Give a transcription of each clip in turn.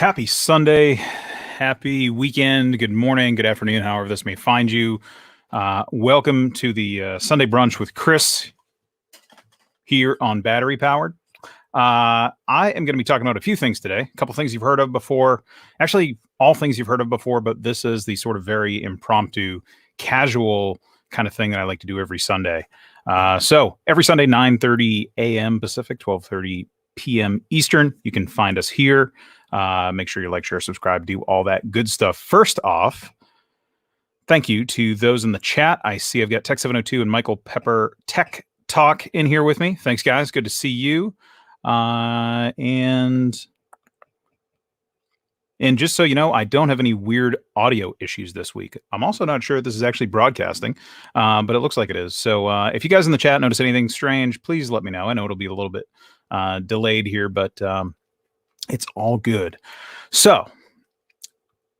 Happy Sunday, happy weekend, good morning, good afternoon, however this may find you. Welcome to the Sunday Brunch with Chris here on Battery Powered. I am going to be talking about a few things today, a couple things you've heard of before, actually all things you've heard of before, but this is the sort of very impromptu, casual kind of thing that I like to do every Sunday. So every Sunday, 9:30 a.m. Pacific, 12:30 p.m. Eastern, you can find us here. Make sure you like, share, subscribe, do all that good stuff. First off, thank you to those in the chat. I see I've got Tech702 and Michael Pepper Tech Talk in here with me. Thanks, guys. Good to see you. And just so you know, I don't have any weird audio issues this week. I'm also not sure if this is actually broadcasting, but it looks like it is. So if you guys in the chat notice anything strange, please let me know. I know it'll be a little bit delayed here, but it's all good. So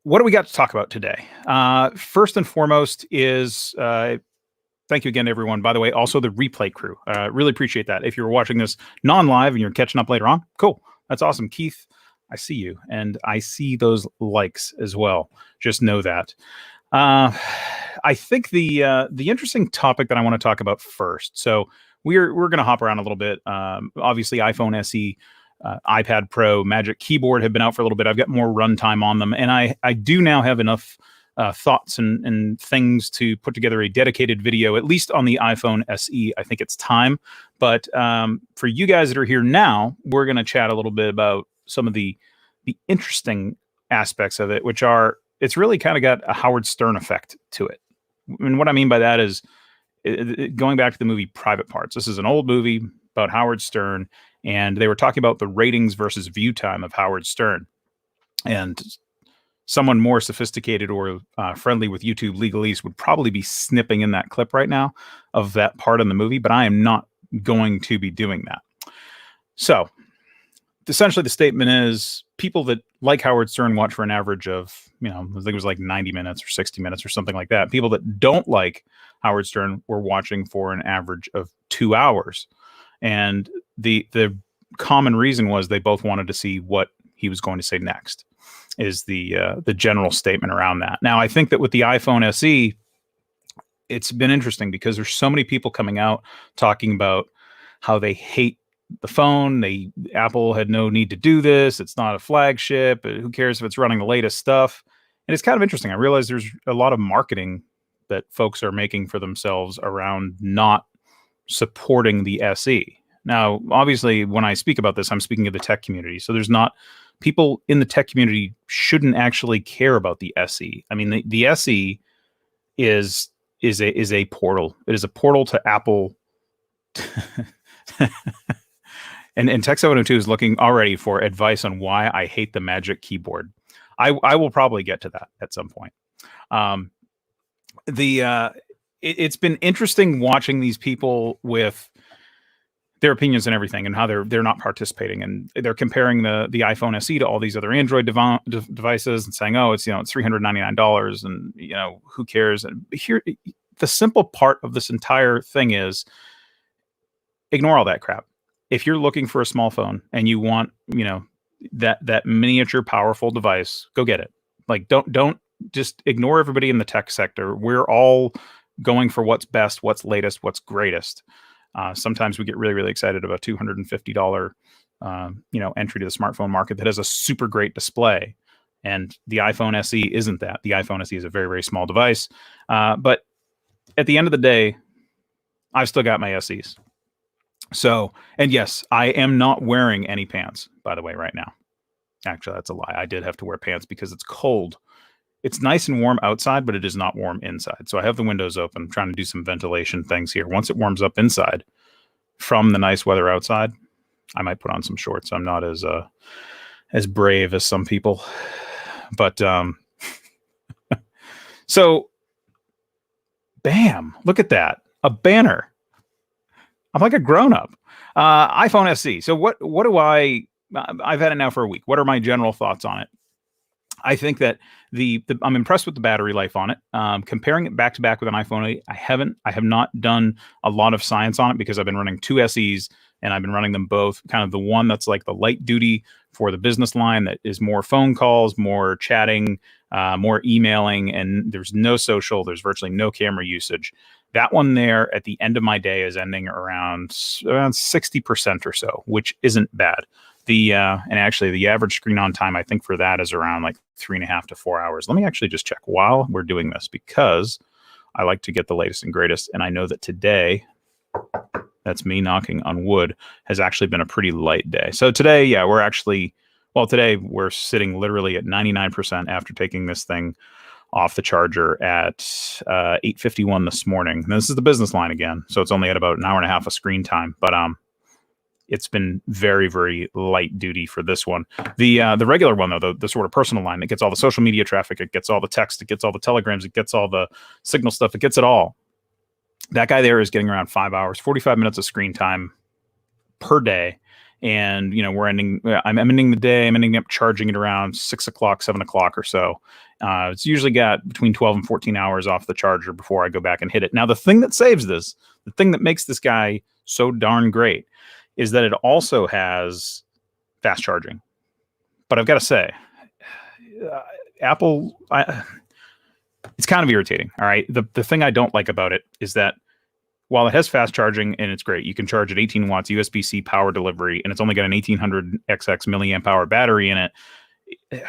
what do we got to talk about today? First and foremost is thank you again, everyone. By the way, also the replay crew. Really appreciate that. If you're watching this non-live and you're catching up later on, cool. That's awesome. Keith, I see you, and I see those likes as well. Just know that. I think the interesting topic that I want to talk about first. So we're going to hop around a little bit. Obviously, iPhone SE, iPad Pro, Magic Keyboard have been out for a little bit. I've got more runtime on them, and I do now have enough thoughts and things to put together a dedicated video, at least on the iPhone SE. I think it's time. But for you guys that are here now, we're going to chat a little bit about some of the interesting aspects of it, which are, it's really kind of got a Howard Stern effect to it. And what I mean by that is going back to the movie Private Parts. This is an old movie about Howard Stern, and they were talking about the ratings versus view time of Howard Stern. And someone more sophisticated or friendly with YouTube legalese would probably be snipping in that clip right now of that part in the movie, but I am not going to be doing that. So essentially the statement is people that like Howard Stern watch for an average of, I think it was like 90 minutes or 60 minutes or something like that. People that don't like Howard Stern were watching for an average of 2 hours. And the common reason was they both wanted to see what he was going to say next, is the general statement around that. Now, I think that with the iPhone SE, it's been interesting because there's so many people coming out talking about how they hate the phone. Apple had no need to do this. It's not a flagship. Who cares if it's running the latest stuff? And it's kind of interesting. I realize there's a lot of marketing that folks are making for themselves around not supporting the SE. Now, obviously, when I speak about this, I'm speaking of the tech community. So there's not people in the tech community shouldn't actually care about the SE. I mean, the SE is a portal. It is a portal to Apple. And Tech702 is looking already for advice on why I hate the Magic Keyboard. I will probably get to that at some point. It's been interesting watching these people with their opinions and everything, and how they're not participating, and they're comparing the iPhone SE to all these other Android devices and saying, oh, it's $399, and who cares? And here, the simple part of this entire thing is ignore all that crap. If you're looking for a small phone and you want, that miniature powerful device, go get it. Like, don't just ignore everybody in the tech sector. We're all going for what's best, what's latest, what's greatest. Sometimes we get really, really excited about $250, entry to the smartphone market that has a super great display. And the iPhone SE isn't that. The iPhone SE is a very, very small device. But at the end of the day, I've still got my SEs. So, and yes, I am not wearing any pants, by the way, right now. Actually, that's a lie. I did have to wear pants because it's cold. It's nice and warm outside, but it is not warm inside. So I have the windows open. I'm trying to do some ventilation things here. Once it warms up inside from the nice weather outside, I might put on some shorts. I'm not as brave as some people. But so bam, look at that. A banner. I'm like a grown-up. iPhone SE. So what do I've had it now for a week. What are my general thoughts on it? I think that I'm impressed with the battery life on it. Comparing it back to back with an iPhone 8, I have not done a lot of science on it because I've been running two SEs and I've been running them both. Kind of the one that's like the light duty for the business line that is more phone calls, more chatting, more emailing, and there's no social, there's virtually no camera usage. That one there at the end of my day is ending around 60% or so, which isn't bad. And actually the average screen on time, I think for that is around like 3.5 to 4 hours. Let me actually just check while we're doing this, because I like to get the latest and greatest. And I know that today, that's me knocking on wood, has actually been a pretty light day. So today, yeah, today we're sitting literally at 99% after taking this thing off the charger at 8:51 this morning. Now, this is the business line again, so it's only at about an hour and a half of screen time, but it's been very, very light duty for this one. The regular one, though, the sort of personal line, it gets all the social media traffic, it gets all the text, it gets all the telegrams, it gets all the Signal stuff, it gets it all. That guy there is getting around 5 hours, 45 minutes of screen time per day. And, I'm ending the day, I'm ending up charging it around 6 o'clock, 7 o'clock or so. It's usually got between 12 and 14 hours off the charger before I go back and hit it. Now, the thing that saves this, the thing that makes this guy so darn great, is that it also has fast charging. But I've got to say, Apple, it's kind of irritating. All right. The thing I don't like about it is that while it has fast charging and it's great, you can charge at 18 watts USB-C power delivery, and it's only got an 1800 XX milliamp hour battery in it.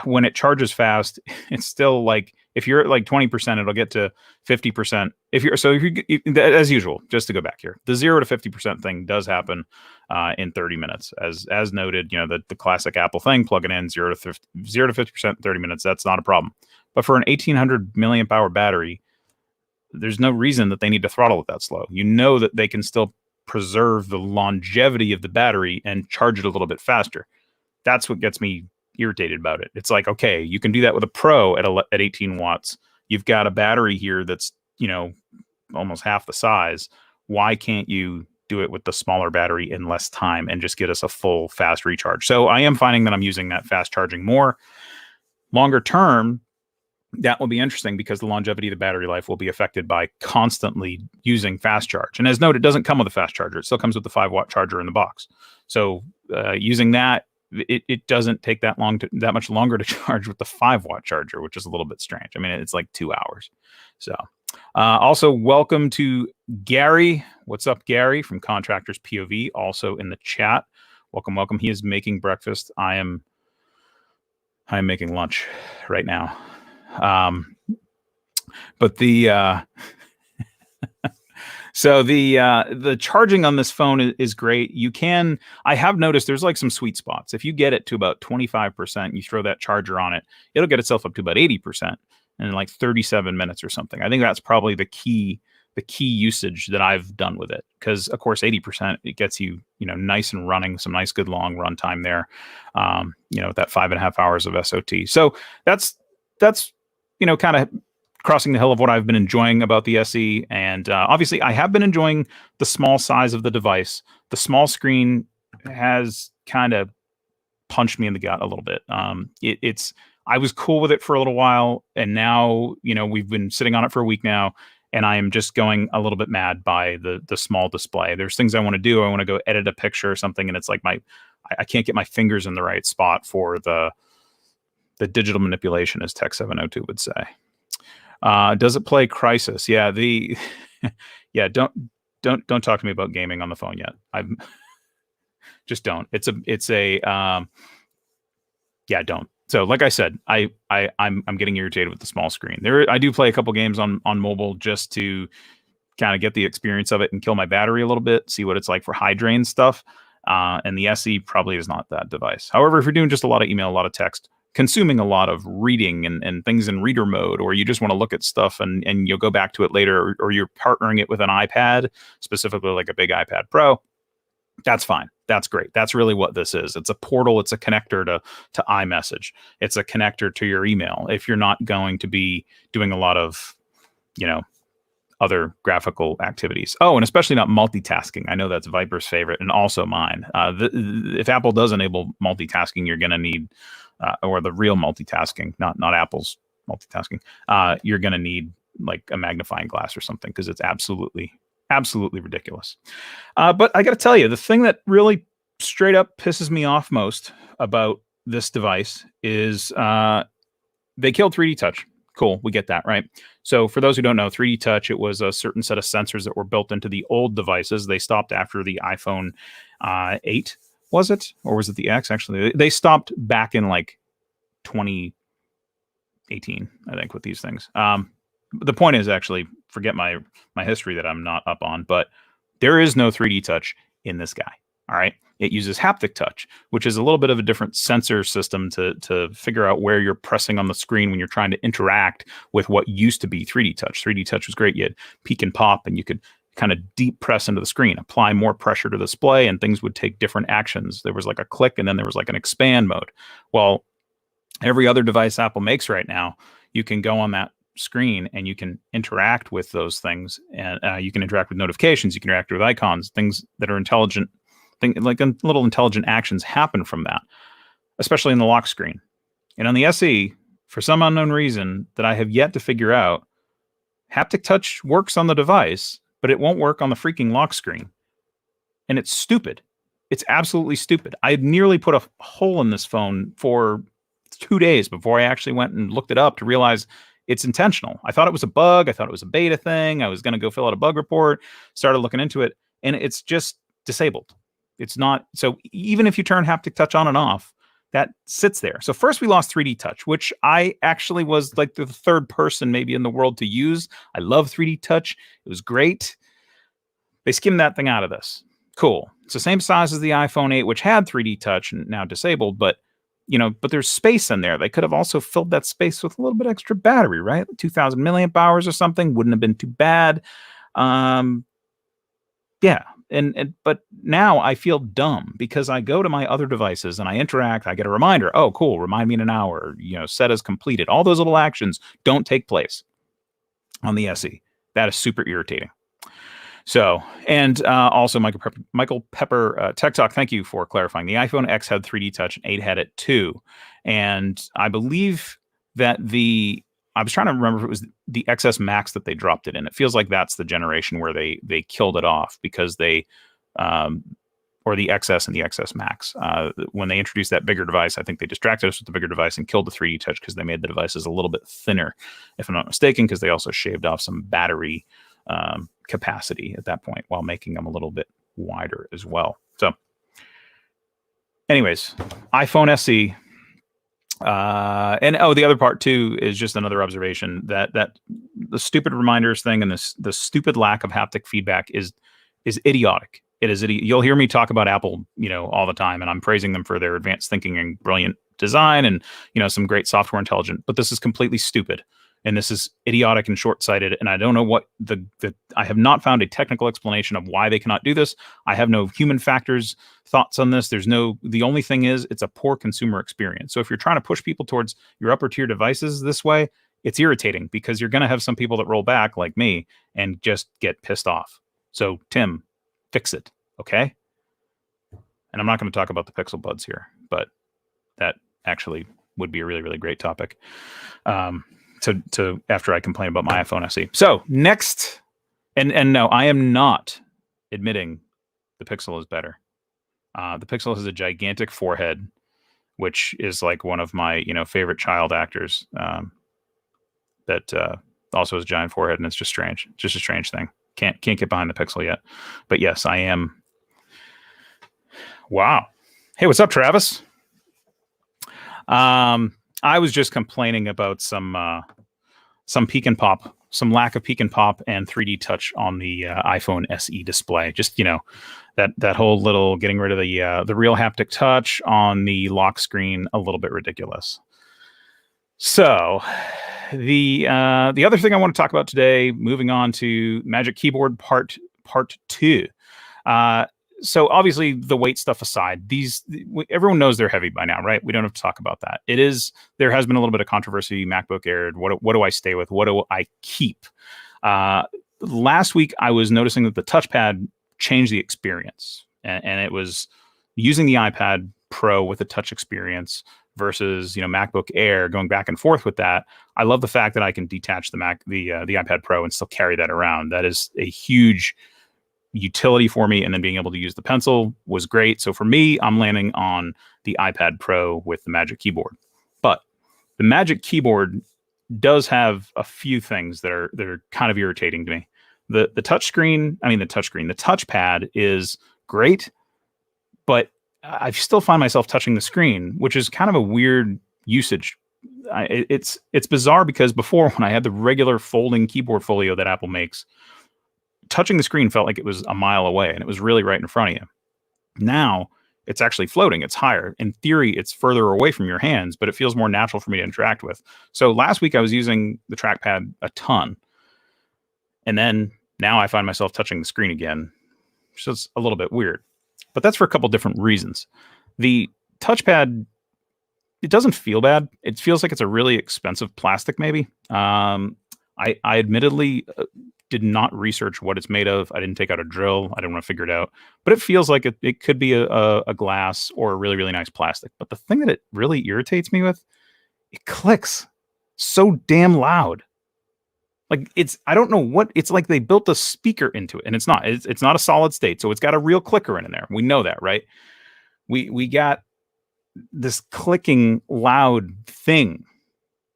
When it charges fast, it's still like, if you're at like 20%, it'll get to 50%. As usual, just to go back here, the 0 to 50% thing does happen in 30 minutes, as noted. The classic Apple thing, plug it in, 0 to 50% in 30 minutes. That's not a problem. But for an 1800 milliamp hour battery, there's no reason that they need to throttle it that slow. You know that they can still preserve the longevity of the battery and charge it a little bit faster. That's what gets me irritated about it. It's like, okay, you can do that with a Pro at 18 watts. You've got a battery here that's, almost half the size. Why can't you do it with the smaller battery in less time and just get us a full fast recharge? So I am finding that I'm using that fast charging more. Longer term, that will be interesting, because the longevity of the battery life will be affected by constantly using fast charge. And as noted, it doesn't come with a fast charger. It still comes with the 5-watt charger in the box. So using that, it doesn't take that much longer to charge with the 5-watt charger, which is a little bit strange. I mean, it's like 2 hours. So also welcome to Gary. What's up, Gary, from Contractors POV, also in the chat. Welcome. He is making breakfast. I am making lunch right now. But so the charging on this phone is great. I have noticed there's like some sweet spots. If you get it to about 25%, you throw that charger on it, it'll get itself up to about 80% in like 37 minutes or something. I think that's probably the key usage that I've done with it. Because of course, 80%, it gets you, nice and running, some nice, good long run time there. With that 5.5 hours of SOT. So that's kind of crossing the hill of what I've been enjoying about the SE. And obviously, I have been enjoying the small size of the device. The small screen has kind of punched me in the gut a little bit. I was cool with it for a little while, and now, we've been sitting on it for a week now, and I am just going a little bit mad by the small display. There's things I want to do. I want to go edit a picture or something, and it's like I can't get my fingers in the right spot for the digital manipulation, as Tech 702 would say. Does it play Crysis? Yeah, yeah. Don't talk to me about gaming on the phone yet. Just don't. Don't. So, like I said, I'm getting irritated with the small screen. I do play a couple games on mobile just to kind of get the experience of it and kill my battery a little bit, see what it's like for high drain stuff. And the SE probably is not that device. However, if you're doing just a lot of email, a lot of text, consuming a lot of reading and things in reader mode, or you just want to look at stuff and you'll go back to it later, or you're partnering it with an iPad, specifically like a big iPad Pro, that's fine. That's great. That's really what this is. It's a portal. It's a connector to iMessage. It's a connector to your email. If you're not going to be doing a lot of, other graphical activities. Oh, and especially not multitasking. I know that's Viper's favorite and also mine. If Apple does enable multitasking, you're going to need, or the real multitasking, not Apple's multitasking, you're going to need like a magnifying glass or something, because it's absolutely ridiculous. But I got to tell you, the thing that really straight up pisses me off most about this device is they killed 3D Touch. Cool, we get that, right? So for those who don't know, 3D Touch, it was a certain set of sensors that were built into the old devices. They stopped after the iPhone 8, was it? Or was it the X? Actually, they stopped back in like 2018, I think, with these things. The point is, actually, forget my history that I'm not up on, but there is no 3D Touch in this guy, all right? It uses haptic touch, which is a little bit of a different sensor system to figure out where you're pressing on the screen when you're trying to interact with what used to be 3D touch. 3D touch was great. You had peek and pop, and you could kind of deep press into the screen, apply more pressure to the display, and things would take different actions. There was like a click, and then there was like an expand mode. Well, every other device Apple makes right now, you can go on that screen and you can interact with those things, and you can interact with notifications, you can interact with icons, things that are intelligent. Like little intelligent actions happen from that, especially in the lock screen. And on the SE, for some unknown reason that I have yet to figure out, haptic touch works on the device, but it won't work on the freaking lock screen. And it's stupid. It's absolutely stupid. I had nearly put a hole in this phone for 2 days before I actually went and looked it up to realize it's intentional. I thought it was a bug. I thought it was a beta thing. I was going to go fill out a bug report, started looking into it, and it's just disabled. It's not. So even if you turn haptic touch on and off, that sits there. So first we lost 3D touch, which I actually was like the third person maybe in the world to use. I love 3D touch. It was great. They skimmed that thing out of this. Cool. It's the same size as the iPhone 8, which had 3D touch and now disabled, but there's space in there. They could have also filled that space with a little bit extra battery, right? 2,000 milliamp hours or something wouldn't have been too bad. Yeah. But now I feel dumb because I go to my other devices and I interact. I get a reminder. Oh, cool. Remind me in an hour. Set as completed. All those little actions don't take place on the SE. That is super irritating. So, and also Michael Pepper, Tech Talk, thank you for clarifying. The iPhone X had 3D Touch and 8 had it too. And I believe that I was trying to remember if it was the XS Max that they dropped it in. It feels like that's the generation where they killed it off because or the XS and the XS Max. When they introduced that bigger device, I think they distracted us with the bigger device and killed the 3D Touch because they made the devices a little bit thinner, if I'm not mistaken, because they also shaved off some battery capacity at that point while making them a little bit wider as well. So anyways, iPhone SE. And the other part too is just another observation that the stupid reminders thing and the stupid lack of haptic feedback is idiotic. It is You'll hear me talk about Apple, all the time, and I'm praising them for their advanced thinking and brilliant design and some great software intelligence. But this is completely stupid, and this is idiotic and short-sighted. And I don't know what I have not found a technical explanation of why they cannot do this. I have no human factors thoughts on this. The only thing is it's a poor consumer experience. So if you're trying to push people towards your upper tier devices this way, it's irritating because you're going to have some people that roll back like me and just get pissed off. So Tim, fix it. Okay. And I'm not going to talk about the Pixel Buds here, but that actually would be a really, really great topic. To after I complain about my iPhone SE. So next, and no, I am not admitting the Pixel is better. The Pixel has a gigantic forehead, which is like one of my favorite child actors. That also has a giant forehead, and it's just strange. It's just a strange thing. Can't get behind the Pixel yet. But yes, I am. Wow. Hey, what's up, Travis? I was just complaining about some peek and pop, some lack of peek and pop and 3D touch on the iPhone SE display. Just that whole little getting rid of the real haptic touch on the lock screen, a little bit ridiculous. So the other thing I want to talk about today, moving on to Magic Keyboard Part 2. So obviously the weight stuff aside, everyone knows they're heavy by now, right? We don't have to talk about that. There has been a little bit of controversy. MacBook Air, what do I stay with? What do I keep? Last week I was noticing that the touchpad changed the experience, and it was using the iPad Pro with a touch experience versus MacBook Air, going back and forth with that. I love the fact that I can detach the iPad Pro and still carry that around. That is a huge utility for me, and then being able to use the pencil was great. So for me, I'm landing on the iPad Pro with the Magic Keyboard. But the Magic Keyboard does have a few things that are kind of irritating to me. The touchpad is great, but I still find myself touching the screen, which is kind of a weird usage. It's bizarre because before, when I had the regular folding keyboard folio that Apple makes, touching the screen felt like it was a mile away, and it was really right in front of you. Now it's actually floating. It's higher. In theory, it's further away from your hands, but it feels more natural for me to interact with. So last week I was using the trackpad a ton. And then now I find myself touching the screen again, which is a little bit weird. But that's for a couple different reasons. The touchpad, it doesn't feel bad. It feels like it's a really expensive plastic, maybe. I admittedly did not research what it's made of. I didn't take out a drill. I didn't want to figure it out. But it feels like it could be a glass or a really, really nice plastic. But the thing that it really irritates me with, it clicks so damn loud. Like I don't know what, it's like they built a speaker into it, and it's not a solid state. So it's got a real clicker in there. We know that, right? We got this clicking loud thing.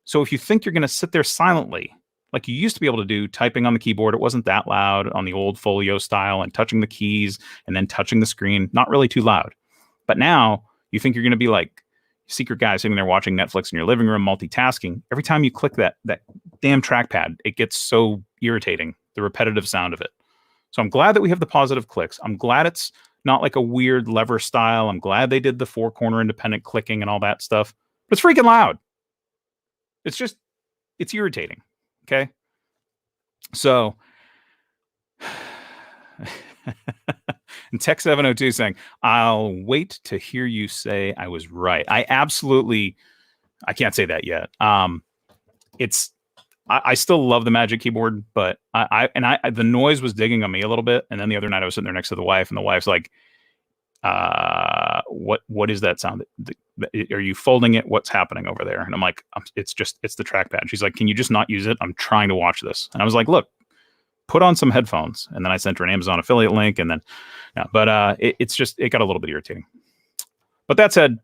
So if you think you're going to sit there silently, like you used to be able to do typing on the keyboard, it wasn't that loud on the old folio style, and touching the keys and then touching the screen, not really too loud. But now you think you're going to be like secret guy sitting there watching Netflix in your living room, multitasking. Every time you click that damn trackpad, it gets so irritating, the repetitive sound of it. So I'm glad that we have the positive clicks. I'm glad it's not like a weird lever style. I'm glad they did the 4-corner independent clicking and all that stuff. But it's freaking loud. It's irritating. Okay. So, and Tech 702 saying, I'll wait to hear you say I was right. I can't say that yet. I still love the Magic Keyboard, but the noise was digging on me a little bit. And then the other night I was sitting there next to the wife, and the wife's like, what is that sound? Are you folding it? What's happening over there? And I'm like, it's the trackpad. She's like, can you just not use it? I'm trying to watch this. And I was like, look, put on some headphones. And then I sent her an Amazon affiliate link, and then, it got a little bit irritating. But that said,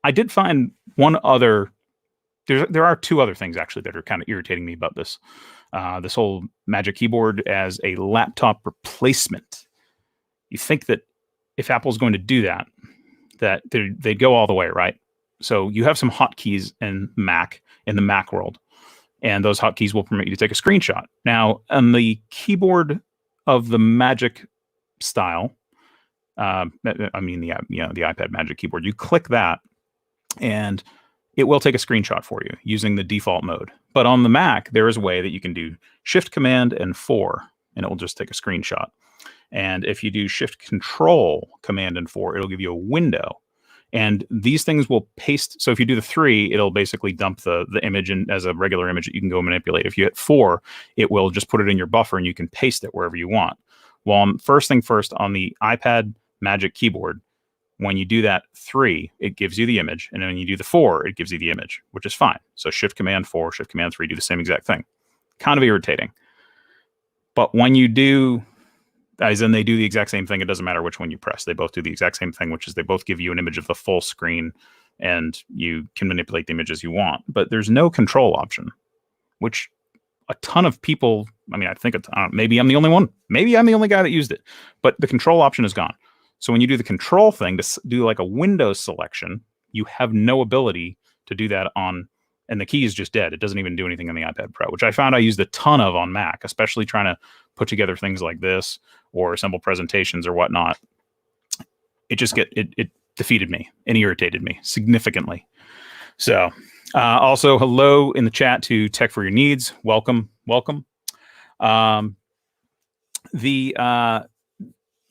I did find there are two other things actually that are kind of irritating me about this whole Magic Keyboard as a laptop replacement. You think that if Apple's going to do that they'd go all the way, right? So you have some hotkeys in the Mac world, and those hotkeys will permit you to take a screenshot. Now, on the keyboard of the Magic style, the iPad Magic Keyboard, you click that, and it will take a screenshot for you using the default mode. But on the Mac, there is a way that you can do Shift Command and 4, and it will just take a screenshot. And if you do Shift Control Command and 4, it'll give you a window. And these things will paste. So if you do the 3, it'll basically dump the image in as a regular image that you can go manipulate. If you hit 4, it will just put it in your buffer, and you can paste it wherever you want. Well, first thing first, on the iPad Magic Keyboard, when you do that 3, it gives you the image. And then when you do the 4, it gives you the image, which is fine. So Shift Command 4, Shift Command 3 do the same exact thing. Kind of irritating. But when you do, as in they do the exact same thing, it doesn't matter which one you press. They both do the exact same thing, which is they both give you an image of the full screen, and you can manipulate the images you want. But there's no control option, which a ton of people, I think maybe I'm the only one. Maybe I'm the only guy that used it. But the control option is gone. So when you do the control thing to do like a Windows selection, you have no ability to do that and the key is just dead. It doesn't even do anything on the iPad Pro, which I found I used a ton of on Mac, especially trying to put together things like this or assemble presentations or whatnot. It defeated me and irritated me significantly. So also hello in the chat to Tech for Your Needs. Welcome.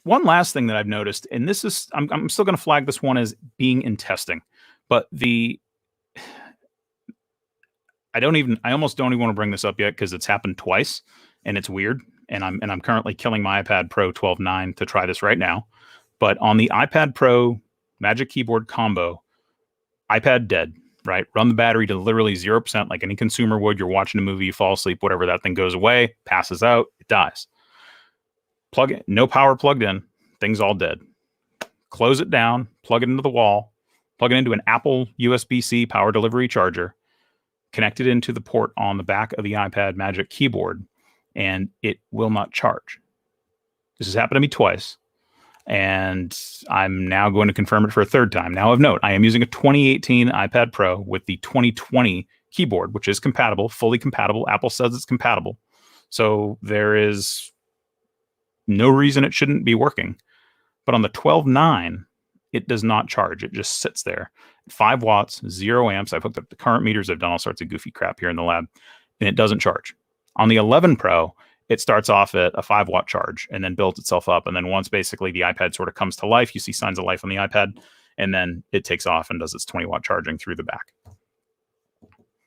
One last thing that I've noticed, and this is, I'm still going to flag this one as being in testing, but I almost don't even want to bring this up yet because it's happened twice and it's weird. And I'm currently killing my iPad Pro 12.9 to try this right now. But on the iPad Pro Magic Keyboard combo, iPad dead, right? Run the battery to literally 0%, like any consumer would. You're watching a movie, you fall asleep, whatever, that thing goes away, passes out, it dies. Plug it, no power plugged in, thing's all dead. Close it down, plug it into the wall, plug it into an Apple USB-C power delivery charger, connect it into the port on the back of the iPad Magic Keyboard, and it will not charge. This has happened to me twice, and I'm now going to confirm it for a third time. Now of note, I am using a 2018 iPad Pro with the 2020 keyboard, which is compatible, fully compatible. Apple says it's compatible. So there is no reason it shouldn't be working. But on the 12.9, it does not charge. It just sits there. 5 watts, 0 amps. I've hooked up the current meters. I've done all sorts of goofy crap here in the lab, and it doesn't charge. On the 11 Pro, it starts off at a 5-watt charge and then builds itself up. And then once basically the iPad sort of comes to life, you see signs of life on the iPad, and then it takes off and does its 20-watt charging through the back.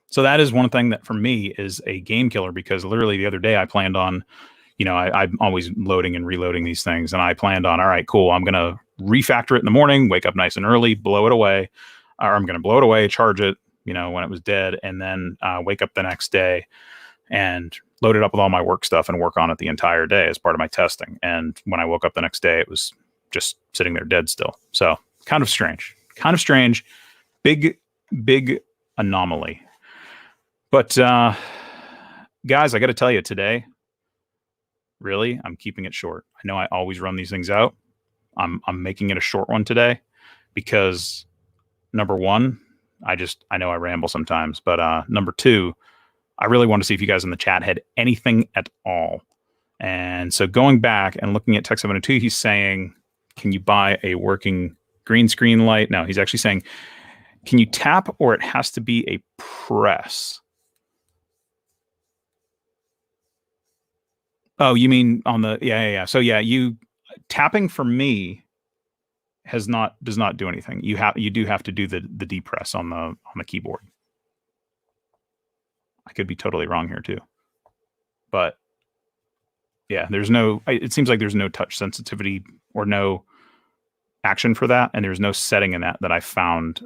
So that is one thing that for me is a game killer, because literally the other day I planned on, I'm always loading and reloading these things, and I planned on, all right, cool, I'm going to refactor it in the morning, wake up nice and early, blow it away, or I'm going to blow it away, charge it, when it was dead, and then wake up the next day and load it up with all my work stuff and work on it the entire day as part of my testing. And when I woke up the next day, it was just sitting there dead still. So kind of strange, big anomaly. But guys, I got to tell you today, really, I'm keeping it short. I know I always run these things out. I'm making it a short one today because number one, I know I ramble sometimes, but number two, I really want to see if you guys in the chat had anything at all. And so going back and looking at Tech 702, he's saying, can you buy a working green screen light? No, he's actually saying, can you tap or it has to be a press? Oh, you mean on the, yeah. So yeah, tapping for me does not do anything. You do have to do the depress on the keyboard. I could be totally wrong here too, but yeah, it seems like there's no touch sensitivity or no action for that. And there's no setting in that I found.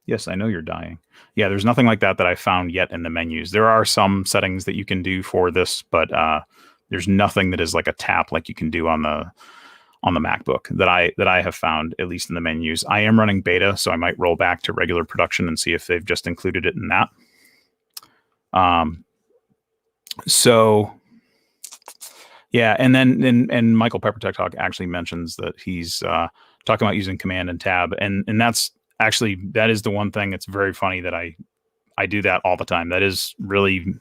Yes, I know you're dying. Yeah, there's nothing like that I found yet in the menus. There are some settings that you can do for this, but there's nothing that is like a tap like you can do on the MacBook that I have found, at least in the menus. I am running beta, so I might roll back to regular production and see if they've just included it in that. So yeah, and then Michael Pepper Tech Talk actually mentions that he's talking about using Command and Tab, and that is the one thing that's very funny that I do that all the time. That is really,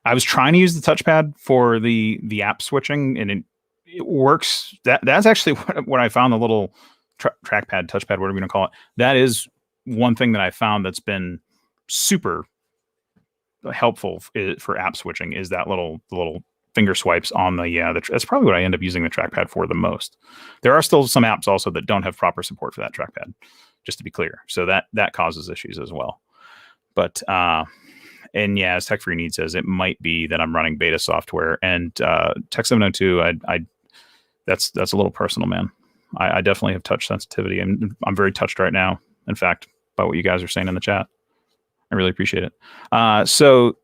I was trying to use the touchpad for the app switching, and it works. That's actually what I found, the little trackpad, touchpad, whatever you want to call it. That is one thing that I found that's been super helpful for app switching, is that the little finger swipes on that's probably what I end up using the trackpad for the most. There are still some apps also that don't have proper support for that trackpad, just to be clear. So that causes issues as well. But and yeah, as Tech Free Need says, it might be that I'm running beta software. And Tech 702, that's a little personal, man. I definitely have touch sensitivity, and I'm very touched right now, in fact, by what you guys are saying in the chat. I really appreciate it. So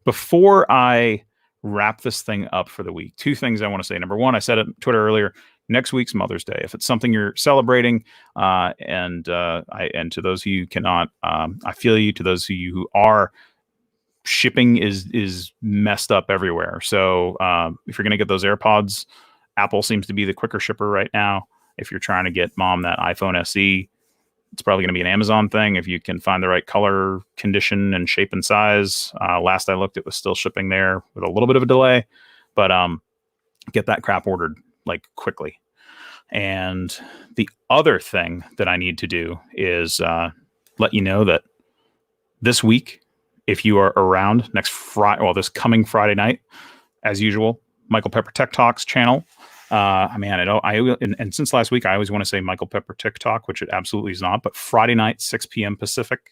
before I wrap this thing up for the week, two things I want to say. Number one, I said it on Twitter earlier, next week's Mother's Day. If it's something you're celebrating, and to those of you who cannot, I feel you. To those of you who are, shipping is messed up everywhere. So if you're going to get those AirPods, Apple seems to be the quicker shipper right now. If you're trying to get mom that iPhone SE, it's probably going to be an Amazon thing if you can find the right color, condition, and shape and size. Last I looked, it was still shipping there with a little bit of a delay, but get that crap ordered like quickly. And the other thing that I need to do is let you know that this week, if you are around this coming Friday night, as usual, Michael Pepper Tech Talks channel. And since last week, I always want to say Michael Pepper Tech Talk, which it absolutely is not. But Friday night, 6 p.m. Pacific,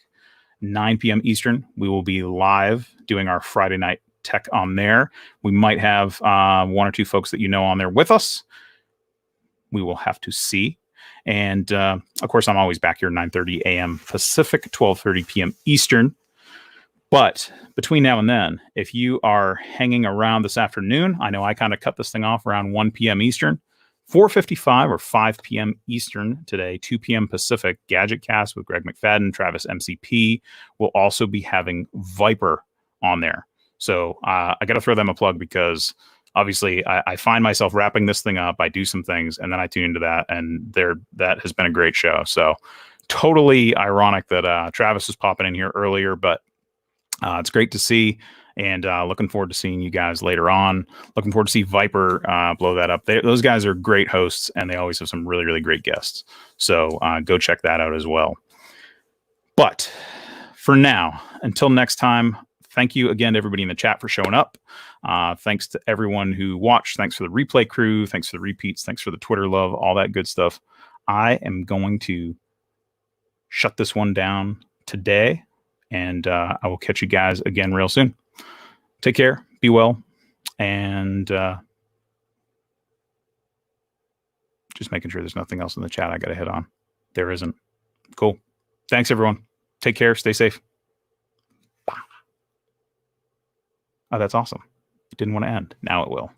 9 p.m. Eastern, we will be live doing our Friday night tech on there. We might have one or two folks that you know on there with us. We will have to see. And of course, I'm always back here 9:30 a.m. Pacific, 12:30 p.m. Eastern. But between now and then, if you are hanging around this afternoon, I know I kind of cut this thing off around 1 p.m. Eastern, 4:55 or 5 p.m. Eastern today, 2 p.m. Pacific, GadgetCast with Greg McFadden, Travis MCP will also be having Viper on there. So I got to throw them a plug because obviously I find myself wrapping this thing up. I do some things and then I tune into that, and that has been a great show. So totally ironic that Travis was popping in here earlier, but it's great to see, and looking forward to seeing you guys later on. Looking forward to see Viper blow that up. Those guys are great hosts, and they always have some really, really great guests. So go check that out as well. But for now, until next time, thank you again to everybody in the chat for showing up. Thanks to everyone who watched. Thanks for the replay crew. Thanks for the repeats. Thanks for the Twitter love, all that good stuff. I am going to shut this one down today, and I will catch you guys again real soon. Take care, be well, and just making sure there's nothing else in the chat I got to hit on. There isn't. Cool. Thanks, everyone. Take care. Stay safe. Bye. Oh, that's awesome. It didn't want to end. Now it will.